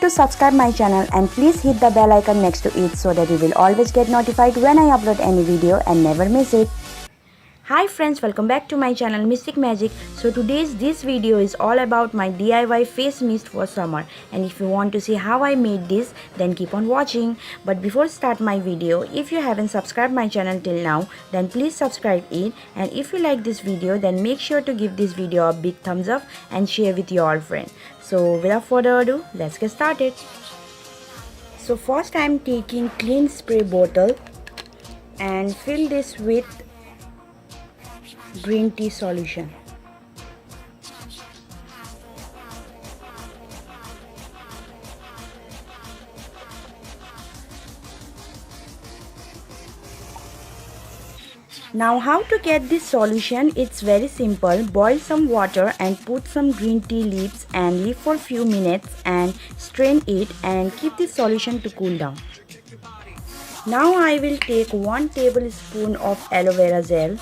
to subscribe my channel and please hit the bell icon next to it so that you will always get notified when I upload any video and never miss it. Hi friends, welcome back to my channel Mystic Magic. So this video is all about my DIY face mist for summer, and if you want to see how I made this, then keep on watching. But before start my video, if you haven't subscribed my channel till now, then please subscribe it, and if you like this video, then make sure to give this video a big thumbs up and share with your friends. So without further ado, let's get started. So first I am taking clean spray bottle and fill this with green tea solution. Now how to get this solution? It's very simple. Boil some water and put some green tea leaves and leave for few minutes and strain it and keep this solution to cool down. Now I will take 1 tablespoon of aloe vera gel.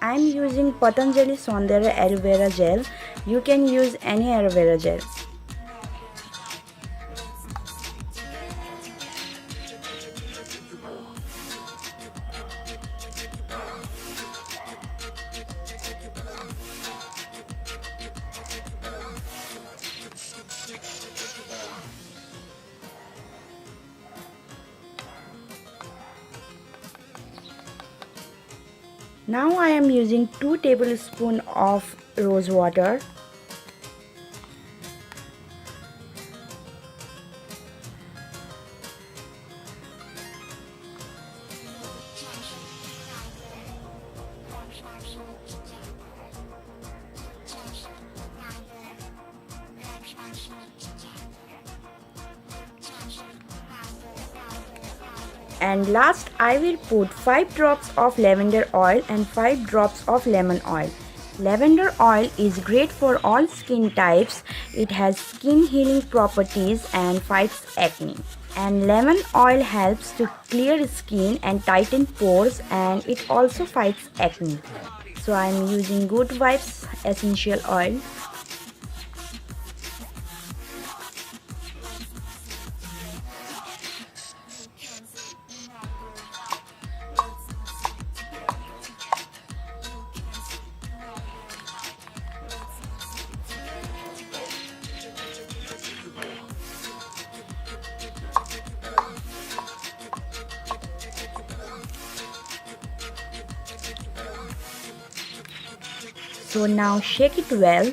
I am using Patanjali Saundarya aloe vera gel. You can use any aloe vera gel. Now I am using 2 tablespoons of rose water. And last I will put 5 drops of lavender oil and 5 drops of lemon oil. Lavender oil is great for all skin types. It has skin healing properties and fights acne. And lemon oil helps to clear skin and tighten pores, and it also fights acne. So I am using Good Vibes essential oil. So now shake it well.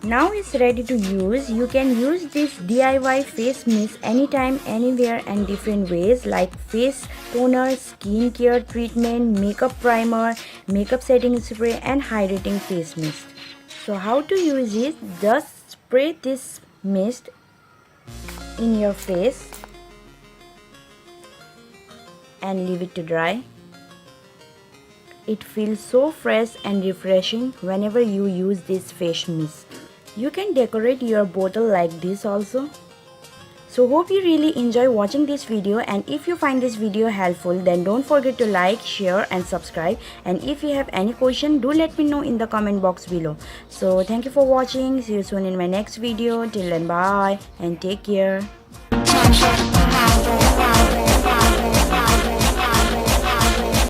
Now it's ready to use. You can use this DIY face mist anytime, anywhere and different ways, like face toner, skin care treatment, makeup primer, makeup setting spray and hydrating face mist. So how to use it? Just spray this mist in your face and leave it to dry. It feels so fresh and refreshing whenever you use this face mist. You can decorate your bottle like this also. So hope you really enjoy watching this video, and if you find this video helpful, then don't forget to like, share and subscribe. And if you have any question, do let me know in the comment box below. So thank you for watching. See you soon in my next video. Till then, bye and take care.